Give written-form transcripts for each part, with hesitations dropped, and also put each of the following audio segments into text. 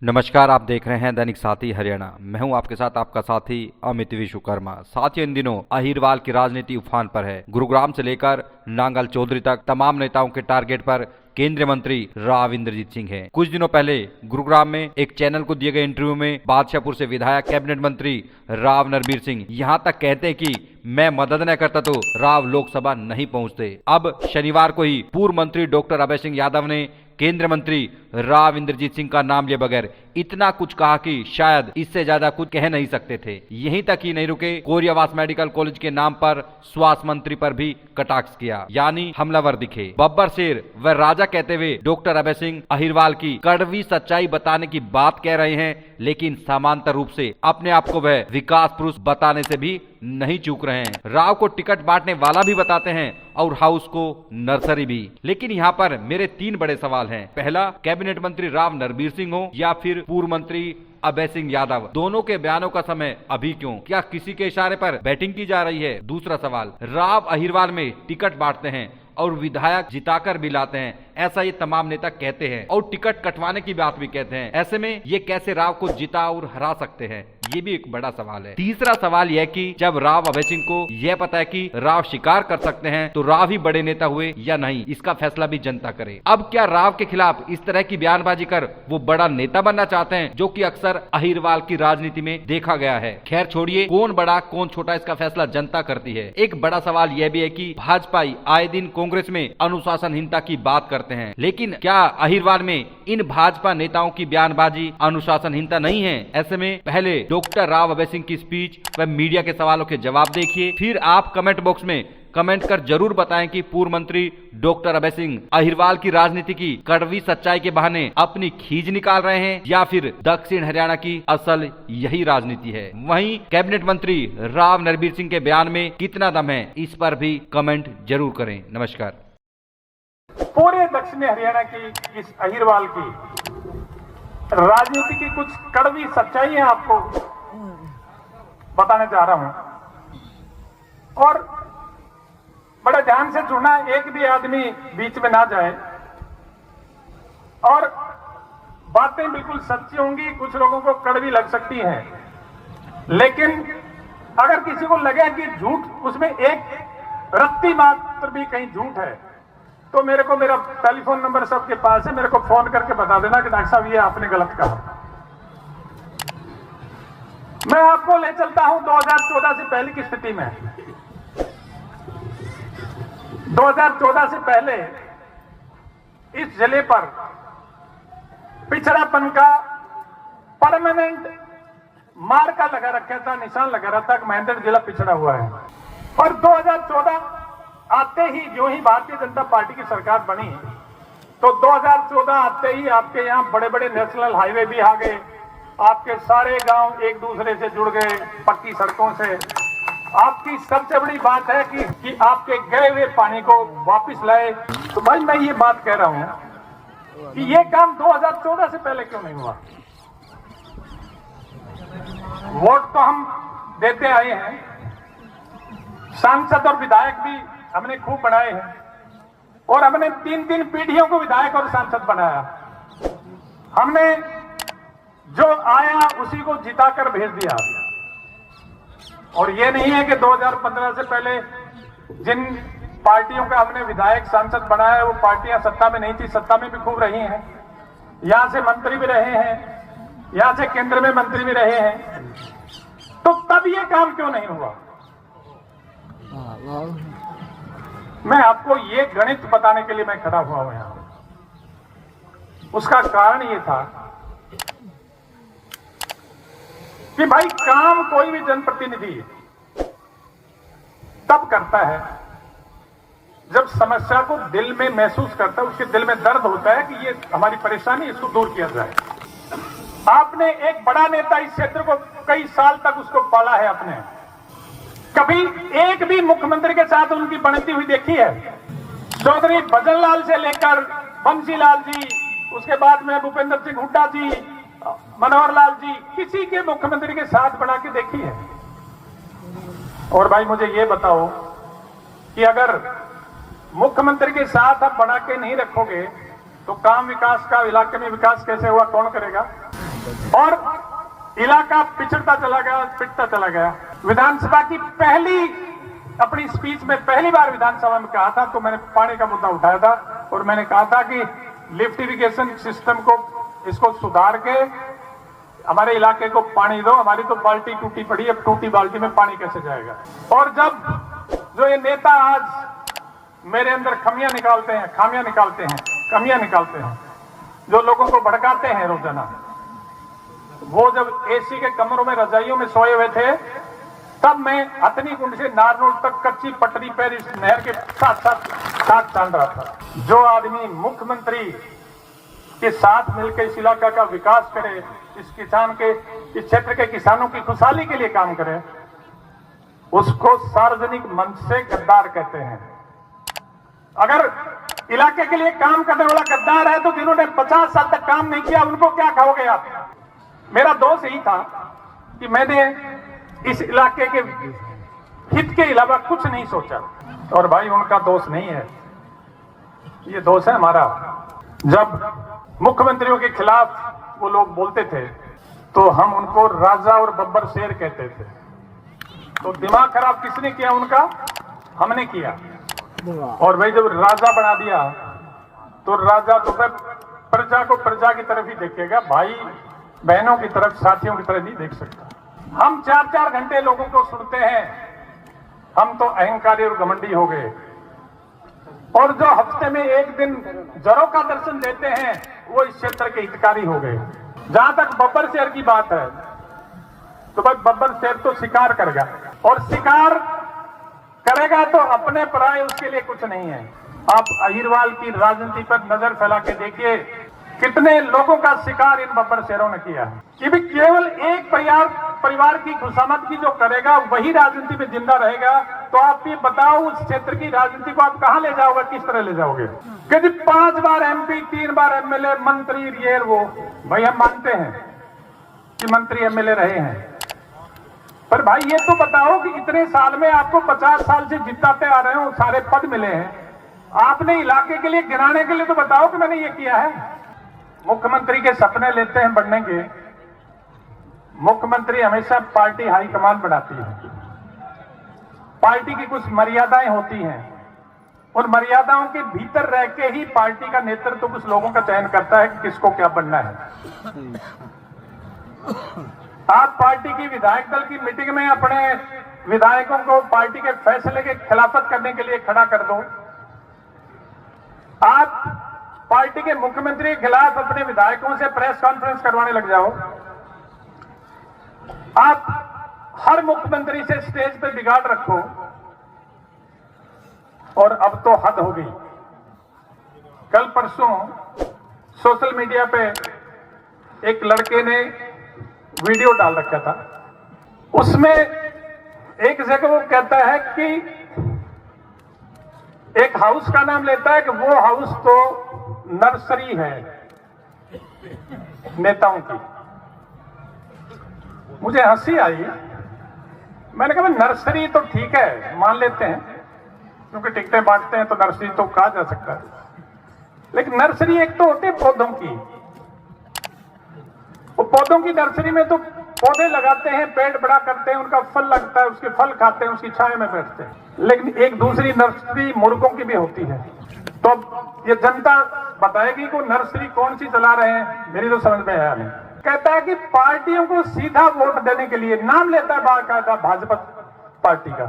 नमस्कार, आप देख रहे हैं दैनिक साथी हरियाणा। मैं हूं आपके साथ आपका साथी अमित विश्वकर्मा। साथियों, इन दिनों अहिरवाल की राजनीति उफान पर है। गुरुग्राम से लेकर नांगल चौधरी तक तमाम नेताओं के टारगेट पर केंद्रीय मंत्री राव इंद्रजीत सिंह हैं। कुछ दिनों पहले गुरुग्राम में एक चैनल को दिए गए इंटरव्यू में बादशाहपुर से विधायक कैबिनेट मंत्री राव नरबीर सिंह यहां तक कहते हैं कि मैं मदद न करता तो राव लोकसभा नहीं पहुंचते। अब शनिवार को ही पूर्व मंत्री डॉक्टर अभय सिंह यादव ने केंद्रीय मंत्री राव इंद्रजीत सिंह का नाम लिए बगैर इतना कुछ कहा कि शायद इससे ज्यादा कुछ कह नहीं सकते थे। यहीं तक ही नहीं रुके, कोरियावास मेडिकल कॉलेज के नाम पर स्वास्थ्य मंत्री पर भी कटाक्ष किया, यानी हमलावर दिखे। बब्बर शेर व राजा कहते हुए डॉक्टर अभय सिंह अहिरवाल की कड़वी सच्चाई बताने की बात कह रहे हैं, लेकिन समांतर रूप से अपने आप को वह विकास पुरुष बताने से भी नहीं चूक रहे हैं। राव को टिकट बांटने वाला भी बताते हैं और हाउस को नर्सरी भी। लेकिन यहाँ पर मेरे 3 बड़े सवाल हैं। पहला, कैबिनेट मंत्री राव नरबीर सिंह हो या फिर पूर्व मंत्री अभय सिंह यादव, दोनों के बयानों का समय अभी क्यों? क्या किसी के इशारे पर बैटिंग की जा रही है? दूसरा सवाल, राव अहिरवाल में टिकट बांटते हैं और विधायक जिताकर भी लाते हैं, ऐसा ये तमाम नेता कहते हैं और टिकट कटवाने की बात भी कहते हैं। ऐसे में ये कैसे राव को जिता और हरा सकते हैं? ये भी एक बड़ा सवाल है। तीसरा सवाल यह कि जब राव अभय सिंह को यह पता है कि राव शिकार कर सकते हैं तो राव ही बड़े नेता हुए या नहीं, इसका फैसला भी जनता करे। अब क्या राव के खिलाफ इस तरह की बयानबाजी कर वो बड़ा नेता बनना चाहते हैं, जो कि अक्सर अहिरवाल की राजनीति में देखा गया है? खैर छोड़िए, कौन बड़ा कौन छोटा, इसका फैसला जनता करती है। एक बड़ा सवाल यह भी है कि भाजपा आए दिन कांग्रेस में अनुशासनहीनता की बात करते हैं, लेकिन क्या अहिरवाल में इन भाजपा नेताओं की बयानबाजी अनुशासनहीनता नहीं है? ऐसे में पहले डॉक्टर राव अभय सिंह की स्पीच व मीडिया के सवालों के जवाब देखिए, फिर आप कमेंट बॉक्स में कमेंट कर जरूर बताएं कि पूर्व मंत्री डॉक्टर अभय सिंह अहिरवाल की राजनीति की कड़वी सच्चाई के बहाने अपनी खींच निकाल रहे हैं या फिर दक्षिण हरियाणा की असल यही राजनीति है। वहीं कैबिनेट मंत्री राव नरबीर सिंह के बयान में कितना दम है, इस पर भी कमेंट जरूर करें। नमस्कार। पूरे दक्षिण हरियाणा की इस अहिरवाल की राजनीति की कुछ कड़वी सच्चाइयां आपको बताने जा रहा हूं और बड़ा ध्यान से सुनना, एक भी आदमी बीच में ना जाए और बातें बिल्कुल सच्ची होंगी। कुछ लोगों को कड़वी लग सकती हैं, लेकिन अगर किसी को लगे कि झूठ उसमें एक रत्ती मात्र भी कहीं झूठ है तो मेरे को, मेरा टेलीफोन नंबर सबके पास है, मेरे को फोन करके बता देना कि डॉक्टर साहब ये आपने गलत कहा। मैं आपको ले चलता हूं 2014 से पहले की स्थिति में। 2014 से पहले इस जिले पर पिछड़ापन का परमानेंट मार्का लगा रखा था, निशान लगा रहा था कि महेंद्र जिला पिछड़ा हुआ है। और 2014 आते ही, जो ही भारतीय जनता पार्टी की सरकार बनी, तो 2014 आते ही आपके यहां बड़े बड़े नेशनल हाईवे भी आ गए, आपके सारे गांव एक दूसरे से जुड़ गए पक्की सड़कों से। आपकी सबसे बड़ी बात है कि आपके गए हुए पानी को वापस लाए। तो भाई मैं ये बात कह रहा हूं कि ये काम 2014 से पहले क्यों नहीं हुआ? वोट तो हम देते आए हैं, सांसद और विधायक भी हमने खूब बनाए हैं और हमने 3-3 पीढ़ियों को विधायक और सांसद बनाया। हमने जो आया उसी को जिताकर भेज दिया। और ये नहीं है कि 2015 से पहले जिन पार्टियों का हमने विधायक सांसद बनाया वो पार्टियां सत्ता में नहीं थी, सत्ता में भी खूब रही हैं, यहां से मंत्री भी रहे हैं, यहां से केंद्र में मंत्री भी रहे हैं, तो तब ये काम क्यों नहीं हुआ? मैं आपको ये गणित बताने के लिए मैं खड़ा हुआ हूं यहां। उसका कारण ये था कि भाई काम कोई भी जनप्रतिनिधि तब करता है जब समस्या को दिल में महसूस करता है, उसके दिल में दर्द होता है कि ये हमारी परेशानी, इसको दूर किया जाए। आपने एक बड़ा नेता इस क्षेत्र को कई साल तक उसको पाला है आपने, कभी एक भी मुख्यमंत्री के साथ उनकी बनती हुई देखी है? चौधरी भजनलाल से लेकर बंसीलाल जी, उसके बाद में भूपेंद्र सिंह हुड्डा जी, मनोहर लाल जी, किसी के मुख्यमंत्री के साथ बना के देखी है? और भाई मुझे ये बताओ कि अगर मुख्यमंत्री के साथ आप बना के नहीं रखोगे तो काम विकास का, इलाके में विकास कैसे हुआ, कौन करेगा? और इलाका पिछड़ता चला गया, पिटता चला गया। विधानसभा की अपनी स्पीच में पहली बार विधानसभा में कहा था, तो मैंने पानी का मुद्दा उठाया था और मैंने कहा था कि लिफ्ट इरिगेशन सिस्टम को इसको सुधार के हमारे इलाके को पानी दो। हमारी तो बाल्टी टूटी पड़ी, अब टूटी बाल्टी में पानी कैसे जाएगा। और जब जो ये नेता आज मेरे अंदर खामियां निकालते हैं, जो लोगों को भड़काते हैं रोजाना, वो जब एसी के कमरों में रजाइयों में सोए हुए थे, तब मैं हथनी कुंड से नारनौल तक कच्ची पटरी पर इस नहर के साथ चल रहा था। जो आदमी मुख्यमंत्री के साथ मिलकर इस इलाका का विकास करे, इस क्षेत्र के किसानों की खुशहाली के लिए काम करे, उसको सार्वजनिक मंच से गद्दार कहते हैं। अगर इलाके के लिए काम करने वाला गद्दार है तो जिन्होंने 50 साल तक काम नहीं किया, उनको क्या कहोगे आप? मेरा दोष यही था कि मैंने इस इलाके के हित के अलावा कुछ नहीं सोचा। और भाई उनका दोष नहीं है, ये दोष है हमारा। जब मुख्यमंत्रियों के खिलाफ वो लोग बोलते थे तो हम उनको राजा और बब्बर शेर कहते थे। तो दिमाग खराब किसने किया उनका? हमने किया। और भाई जब राजा बना दिया तो राजा तो प्रजा को प्रजा की तरफ ही देखेगा, भाई बहनों की तरफ, साथियों की तरफ नहीं देख सकता। हम 4-4 घंटे लोगों को सुनते हैं, हम तो अहंकारी और घमंडी हो गए। और जो हफ्ते में एक दिन जरों का दर्शन देते हैं, वो इस क्षेत्र के हितकारी हो गए। जहां तक बब्बर शेर की बात है, तो भाई बब्बर शेर तो शिकार करेगा, और शिकार करेगा तो अपने पराये उसके लिए कुछ नहीं है। आप अहिरवाल की राजनीति पर नजर फैला के देखिए, कितने लोगों का शिकार इन बब्बर शेरों ने किया है। कि भी केवल एक परिवार की खुशामद की जो करेगा वही राजनीति में जिंदा रहेगा। तो आप ये बताओ, उस क्षेत्र की राजनीति को आप कहां ले जाओगे, किस तरह ले जाओगे? कि 5 बार MP, 3 बार MLA, मंत्री, ये वो, भाई हम मानते हैं कि मंत्री MLA रहे हैं, पर भाई ये तो बताओ कि इतने साल में आपको 50 साल से जिताते आ रहे हो, सारे पद मिले हैं, आपने इलाके के लिए गिराने के लिए तो बताओ कि मैंने ये किया है। मुख्यमंत्री के सपने लेते हैं बढ़ने के, मुख्यमंत्री हमेशा पार्टी हाईकमान बनाती है। पार्टी की कुछ मर्यादाएं होती हैं, उन मर्यादाओं के भीतर रह के ही पार्टी का नेतृत्व कुछ लोगों का चयन करता है कि किसको क्या बनना है। आप पार्टी की विधायक दल की मीटिंग में अपने विधायकों को पार्टी के फैसले के खिलाफत करने के लिए खड़ा कर दो। आप पार्टी के मुख्यमंत्री के खिलाफ अपने विधायकों से प्रेस कॉन्फ्रेंस करवाने लग जाओ। आप हर मुख्यमंत्री से स्टेज पे बिगाड़ रखो। और अब तो हद हो गई। कल परसों सोशल मीडिया पे एक लड़के ने वीडियो डाल रखा था, उसमें एक जगह वो कहता है कि एक हाउस का नाम लेता है कि वो हाउस तो नर्सरी है नेताओं की। मुझे हंसी आई। मैंने कहा नर्सरी तो ठीक है, मान लेते हैं, क्योंकि टिकटें बांटते हैं तो नर्सरी तो कहा जा सकता है, लेकिन नर्सरी एक तो होती है पौधों की। वो पौधों की नर्सरी में तो पौधे लगाते हैं, पेड़ बड़ा करते हैं, उनका फल लगता है, उसके फल खाते हैं, उसकी छाया में बैठते हैं। लेकिन एक दूसरी नर्सरी मुर्गों की भी होती है। तो अब ये जनता बताएगी कि नर्सरी कौन सी चला रहे हैं, मेरी तो समझ में आया नहीं। कहता है कि पार्टियों को सीधा वोट देने के लिए, नाम लेता है बाकायदा भाजपा पार्टी का,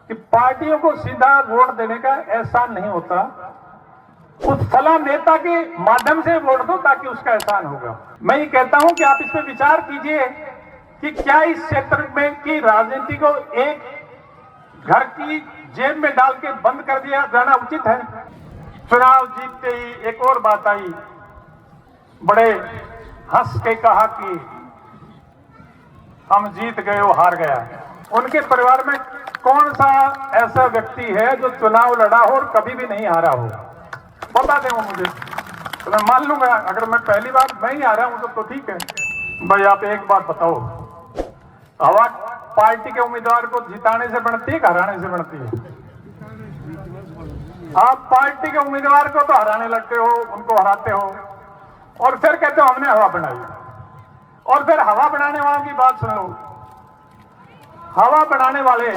कि पार्टियों को सीधा वोट देने का एहसान नहीं होता, उस फला नेता के माध्यम से वोट दो ताकि उसका एहसान होगा। मैं ये कहता हूं कि आप इस पे विचार कीजिए कि क्या इस क्षेत्र में की राजनीति को एक घर की जेब में डाल के बंद कर दिया जाना उचित है? चुनाव जीतते ही एक और बात आई, बड़े हंस के कहा कि हम जीत गए, वो हार गया। उनके परिवार में कौन सा ऐसा व्यक्ति है जो चुनाव लड़ा हो और कभी भी नहीं हारा हो? बता दें वो मुझे, तो मैं मान लूंगा। अगर मैं पहली बार मैं ही हारा हूं तो ठीक है। भाई आप एक बात बताओ, हवा पार्टी के उम्मीदवार को जिताने से बढ़ती है, हराने से बढ़ती है? आप पार्टी के उम्मीदवार को तो हराने लगते हो, उनको हराते हो, और फिर कहते हो हमने हवा बनाई। और फिर हवा बनाने वालों की बात सुन लो। हवा बनाने वाले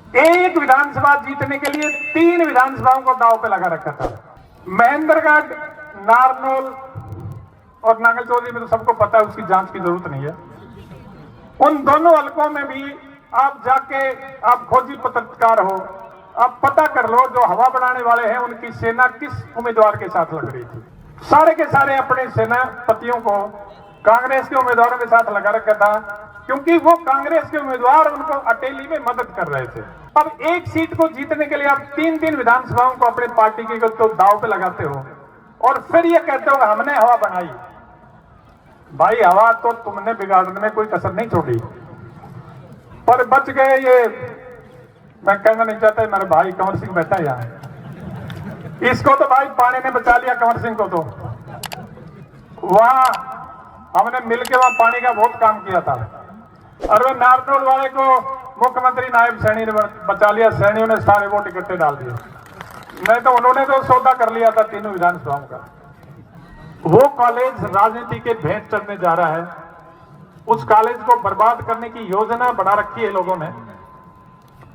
एक विधानसभा जीतने के लिए 3 विधानसभाओं को दांव पे लगा रखा था। महेंद्रगढ़, नारनौल और नांगल चौधरी में तो सबको पता है, उसकी जांच की जरूरत नहीं है। उन दोनों हलकों में भी आप जाके, आप खोजी पत्रकार हो, आप पता कर लो जो हवा बनाने वाले हैं उनकी सेना किस उम्मीदवार के साथ लग रही थी। सारे के सारे अपने सेनापतियों को कांग्रेस के उम्मीदवारों के साथ लगा रखा था, क्योंकि वो कांग्रेस के उम्मीदवार उनको अटेली में मदद कर रहे थे। अब एक सीट को जीतने के लिए आप 3 विधानसभाओं को अपने पार्टी की तो दांव पे लगाते हो और फिर ये कहते हो हमने हवा बनाई। भाई हवा तो तुमने बिगाड़ने में कोई कसर नहीं छोड़ी, पर बच गए ये। मैं कहना नहीं चाहता, मेरा भाई कंवर सिंह बैठा है यहाँ, इसको तो भाई पानी ने बचा लिया। कंवर सिंह को तो वहां हमने मिलकर वहां पानी का बहुत काम किया था, और वो नारनौल वाले को मुख्यमंत्री नायब सैनी ने बचा लिया। सैनियों ने सारे वोट इकट्ठे डाल दिए, नहीं तो उन्होंने तो सौदा कर लिया था 3 विधानसभाओं का। वो कॉलेज राजनीति के भेंट चढ़ने जा रहा है, उस कॉलेज को बर्बाद करने की योजना बना रखी है लोगों ने,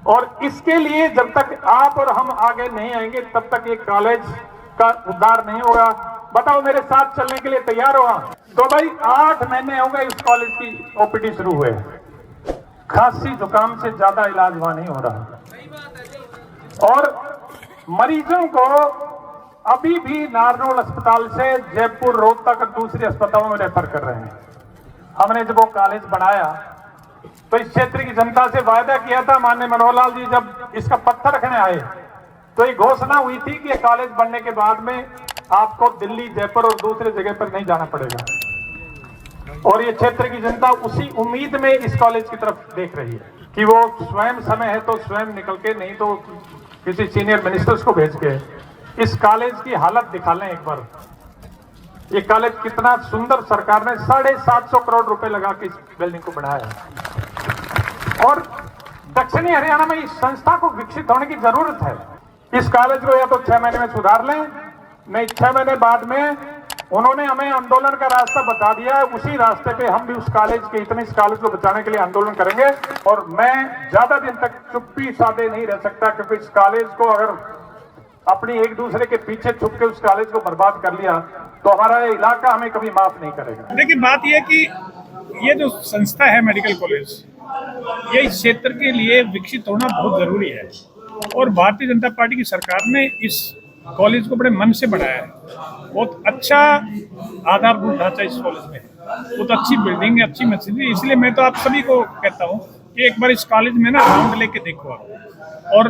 और इसके लिए जब तक आप और हम आगे नहीं आएंगे तब तक ये कॉलेज का उद्धार नहीं होगा। बताओ, मेरे साथ चलने के लिए तैयार हो? तो भाई 8 महीने हो गए इस कॉलेज की ओपीडी शुरू हुए, खांसी जुकाम से ज्यादा इलाज वहां नहीं हो रहा, और मरीजों को अभी भी नारनौल अस्पताल से जयपुर, रोहतक और दूसरे अस्पतालों में रेफर कर रहे हैं। हमने जब वो कॉलेज बनाया तो इस क्षेत्र की जनता से वायदा किया था, माननीय मनोहर लाल जी जब इसका पत्थर रखने आए तो ये घोषणा हुई थी कि कॉलेज बनने के बाद में आपको दिल्ली, जयपुर और दूसरे जगह पर नहीं जाना पड़ेगा, और ये क्षेत्र की जनता उसी उम्मीद में इस कॉलेज की तरफ देख रही है कि वो स्वयं समय है तो स्वयं निकल के, नहीं तो किसी सीनियर मिनिस्टर्स को भेज के इस कॉलेज की हालत दिखा लें एक बार। ये कॉलेज कितना सुंदर, सरकार ने 750 करोड़ रुपए लगा के इस बिल्डिंग को बनाया है, और दक्षिणी हरियाणा में इस संस्था को विकसित होने की जरूरत है। इस कॉलेज को या तो 6 महीने में सुधार लें, नहीं 6 महीने बाद में उन्होंने हमें आंदोलन का रास्ता बता दिया है, उसी रास्ते पे हम भी उस कॉलेज के, इस कॉलेज को बचाने के लिए आंदोलन करेंगे। और मैं ज्यादा दिन तक चुप्पी साधे नहीं रह सकता, क्योंकि इस कॉलेज को अगर अपनी एक दूसरे के पीछे छुप के उस कॉलेज को बर्बाद कर लिया तो हमारा इलाका हमें कभी माफ नहीं करेगा। देखिए, बात यह है कि ये जो संस्था है मेडिकल कॉलेज, ये इस क्षेत्र के लिए विकसित होना बहुत जरूरी है, और भारतीय जनता पार्टी की सरकार ने इस कॉलेज को बड़े मन से बनाया है। बहुत अच्छा आधारभूत ढांचा इस कॉलेज में है, बहुत अच्छी बिल्डिंग है, अच्छी मशीनरी। इसलिए मैं तो आप सभी को कहता हूँ कि एक बार इस कॉलेज में ना राउंड लेके देखो आप, और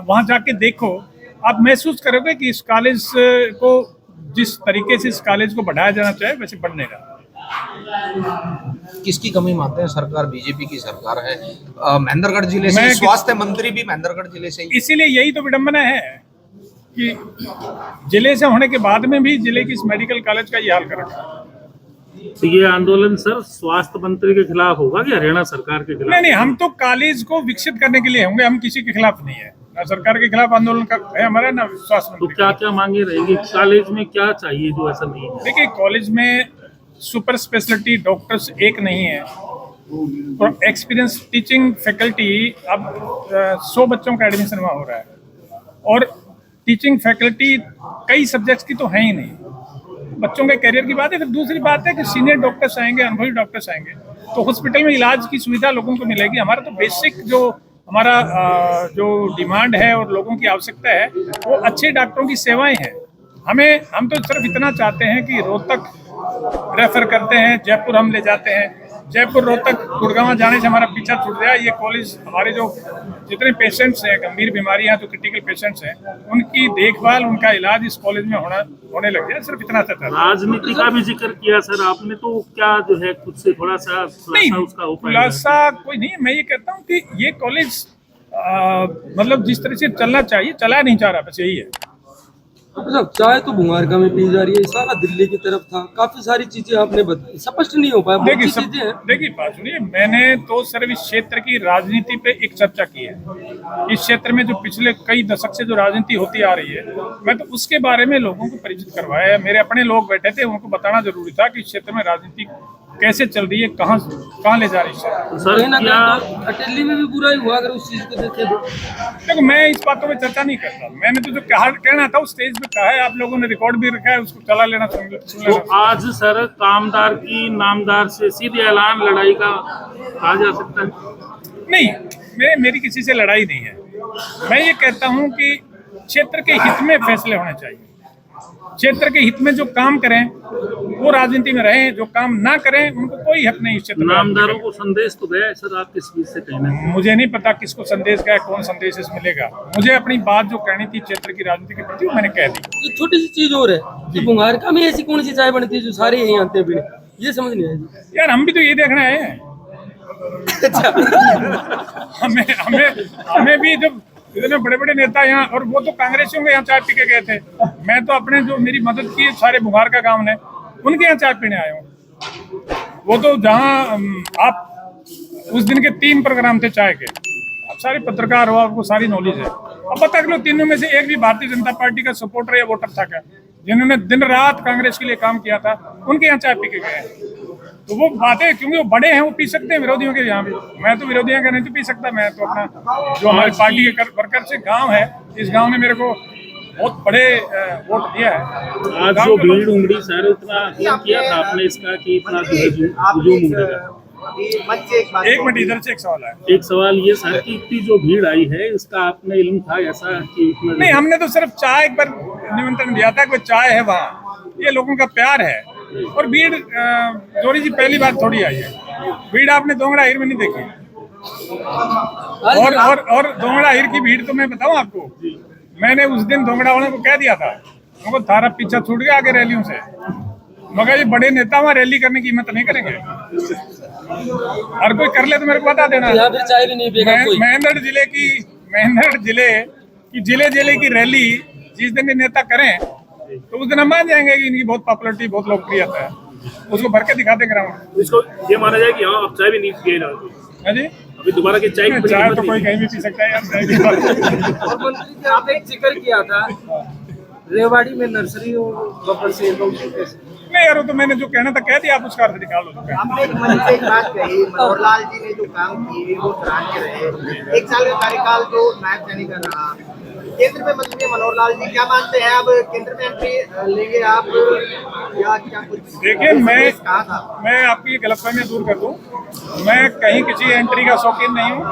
वहाँ जाके देखो, आप महसूस करोगे कि इस कॉलेज को जिस तरीके से इस कॉलेज को बढ़ाया जाना चाहिए वैसे बढ़ने का। किसकी कमी मानते हैं? सरकार बीजेपी की सरकार है, महेंद्रगढ़ जिले से स्वास्थ्य मंत्री भी महेंद्रगढ़ जिले से, इसीलिए यही तो विडंबना है कि जिले से होने के बाद में भी जिले की इस मेडिकल कॉलेज का ये हाल कर रखा है। तो ये आंदोलन सर स्वास्थ्य मंत्री के खिलाफ होगा कि हरियाणा सरकार के खिलाफ? नहीं, हम तो कॉलेज को विकसित करने के लिए होंगे, हम किसी के खिलाफ नहीं है, ना सरकार के खिलाफ आंदोलन का है हमारा, ना स्वास्थ्य तो मंत्री। क्या क्या मांगे रहेगी? कॉलेज में क्या चाहिए जो ऐसा नहीं है? देखिए, कॉलेज में सुपर स्पेशलिटी डॉक्टर्स एक नहीं है, और एक्सपीरियंस टीचिंग फैकल्टी, अब 100 बच्चों का एडमिशन वहाँ हो रहा है, और टीचिंग फैकल्टी कई सब्जेक्ट्स की तो है ही नहीं। बच्चों के करियर की बात है। फिर दूसरी बात है कि सीनियर डॉक्टर्स आएंगे, अनुभवी डॉक्टर्स आएंगे, तो हॉस्पिटल में इलाज की सुविधा लोगों को मिलेगी। हमारा तो बेसिक जो हमारा जो डिमांड है और लोगों की आवश्यकता है वो अच्छे डॉक्टरों की सेवाएं हैं। हम तो सिर्फ इतना चाहते हैं कि रोहतक रेफर करते हैं, जयपुर हम ले जाते हैं, जयपुर, रोहतक, गुड़गांव जाने से हमारा पीछा छूट गया। ये कॉलेज हमारे जो जितने पेशेंट्स हैं, गंभीर बीमारियां, जो क्रिटिकल पेशेंट्स हैं, उनकी देखभाल, उनका इलाज इस कॉलेज में होने लग गया। सिर्फ इतना चाहता है। राजनीति का भी जिक्र किया सर आपने, तो क्या जो है खुद से थोड़ा सा उसका हो पाएगा? खुलासा कोई नहीं। मैं ये कहता हूँ कि ये कॉलेज मतलब जिस तरह से चलना चाहिए चला नहीं जा रहा, बस यही है। मतलब चाय तो भुआरका में पी जा रही है, सारा दिल्ली की तरफ था, काफी सारी चीजें आपने बताई, स्पष्ट नहीं हो पाया, बहुत सी चीजें हैं। देखिए बात सुनिए, मैंने तो सिर्फ इस क्षेत्र की राजनीति पे एक चर्चा की है। इस क्षेत्र में जो पिछले कई दशक से जो राजनीति होती आ रही है, मैं तो उसके बारे में लोगों को परिचित करवाया है। मेरे अपने लोग बैठे थे, उनको बताना जरूरी था कि इस क्षेत्र में राजनीति कैसे चल रही है, कहाँ ले जा रही है। सर क्या अटेली में भी बुरा ही हुआ अगर उस चीज को देखे तो। देखो मैं इस बातों में चर्चा नहीं करता, मैंने तो जो कहना था उस स्टेज पे कहा है, आप लोगों ने रिकॉर्ड भी रखा है, उसको चला लेना, सुन तो लेना। आज सर कामदार की नामदार से सीधे ऐलान लड़ाई का कहा जा सकता है? नहीं, मेरी किसी से लड़ाई नहीं है। मैं ये कहता हूँ कि क्षेत्र के हित में फैसले होने चाहिए। क्षेत्र के हित में जो काम करें वो राजनीति में रहें, जो काम ना करें उनको कोई हक नहीं। क्षेत्र नामदारों को संदेश तो गया है सर, आप किस चीज से कहना है? मुझे नहीं पता किसको संदेश गया, कौन संदेश इसमें मिलेगा। मुझे अपनी बात जो कहनी थी क्षेत्र की राजनीति के प्रति वो मैंने कह दी। एक छोटी सी चीज और है कि भुआरका में ऐसी कौन सी चाय बनती है जो सारे यहीं आते हैं पीने, ये समझ नहीं आया यार हम भी तो ये देखना है। हमें भी जब इतने बड़े बड़े नेता यहाँ, और वो तो कांग्रेसियों के यहाँ चाय पी के गए थे, मैं तो अपने जो मेरी मदद की सारे भुआरका गांव ने उनके यहाँ चाय पीने आया हूँ। वो तो जहाँ आप उस दिन के 3 प्रोग्राम थे चाय के, आप सारे पत्रकार हो, आपको सारी नॉलेज है। अब बता लो तीनों में से एक भी भारतीय जनता पार्टी का सपोर्टर या वोटर था क्या, जिन्होंने दिन रात कांग्रेस के लिए काम किया था, उनके यहाँ चाय पी के गए। तो वो बातें, क्योंकि वो बड़े हैं वो पी सकते हैं, विरोधियों के यहाँ भी। मैं तो विरोधियों का नहीं तो पी सकता। मैं तो अपना जो हमारी पार्टी के वर्कर से गांव है, इस गांव ने मेरे को बहुत बड़े वोट दिया है। आज जो भीड़ उमड़ी सर, इतना किया था आपने इसका कि इतना हुजूम उमड़ेगा? एक मिनट, इधर से एक सवाल है। एक सवाल ये सर कि इतनी जो भीड़ आई है इसका आपने इल्म था ऐसा कि नहीं, हमने तो सिर्फ चाय पर निमंत्रण दिया था कि चाय है वहाँ, ये लोगों का प्यार है। और भीड़ जोड़ी जी पहली बार थोड़ी आई है, भीड़ आपने दोंगड़ा हीर में नहीं देखी। और दोंगड़ा हीर की भीड़ तो मैं बताऊं आपको, मैंने उस दिन दोंगड़ा वालों को कह दिया था, उनको थारा पीछा छूट गया आगे रैलियों से, मगर ये बड़े नेता वहाँ रैली करने की हिम्मत नहीं करेंगे। हर कोई कर ले तो मेरे को बता देना। चाय भी नहीं पिएगा कोई। महेंद्र जिले की रैली जिस दिन ये नेता करें तो उस दिन हम मान जाएंगे कि इनकी बहुत पॉपुलरिटी, बहुत लोकप्रियता है, उसको भर के दिखा देंगे ग्राउंड। इसको ये माना जाए कि हाँ अब चाय भी नहीं पिए ना जी, अभी दोबारा की चाय तो कोई कहीं भी पी सकता है यार। और मंत्री जी आपने एक जिक्र किया था रेवाड़ी में नर्सरी और बफर से नहीं यार, वो तो मैंने जो कहना था कह दिया, आप उसका अर्थ निकाल लो। आपने एक मंच से एक बात कही, मनोहर लाल जी ने जो काम किए वो सराहनीय रहे। 1 साल का कार्यकाल जो नायब सैनिक रहा, केंद्र में मंत्री मनोहर लाल जी क्या मानते हैं, अब केंद्र में एंट्री लेंगे आप या क्या कुछ? देखिए मैं आपकी गलतफहमियां दूर कर दूं, मैं कहीं किसी एंट्री का शौकीन नहीं हूं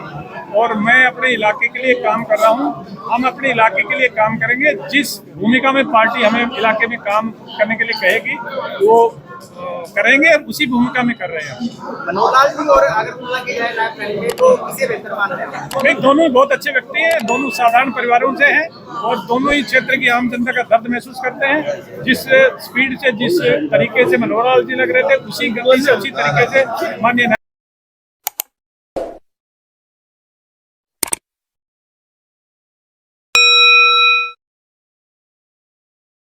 और मैं अपने इलाके के लिए काम कर रहा हूं। हम अपने इलाके के लिए काम करेंगे, जिस भूमिका में पार्टी हमें इलाके में काम करने के लिए कहेगी वो करेंगे, उसी भूमिका में कर रहे हैं। मनोहर लाल जी और अगर तुलना की जाए नायब सैनिक में तो किसे बेहतर मान रहे हैं? नहीं, दोनों ही बहुत अच्छे व्यक्ति हैं, दोनों साधारण परिवारों से हैं और दोनों ही क्षेत्र की आम जनता का दर्द महसूस करते हैं। जिस स्पीड से, जिस तरीके से मनोहर लाल जी लग रहे थे, उसी गति से, उसी तरीके से माननीय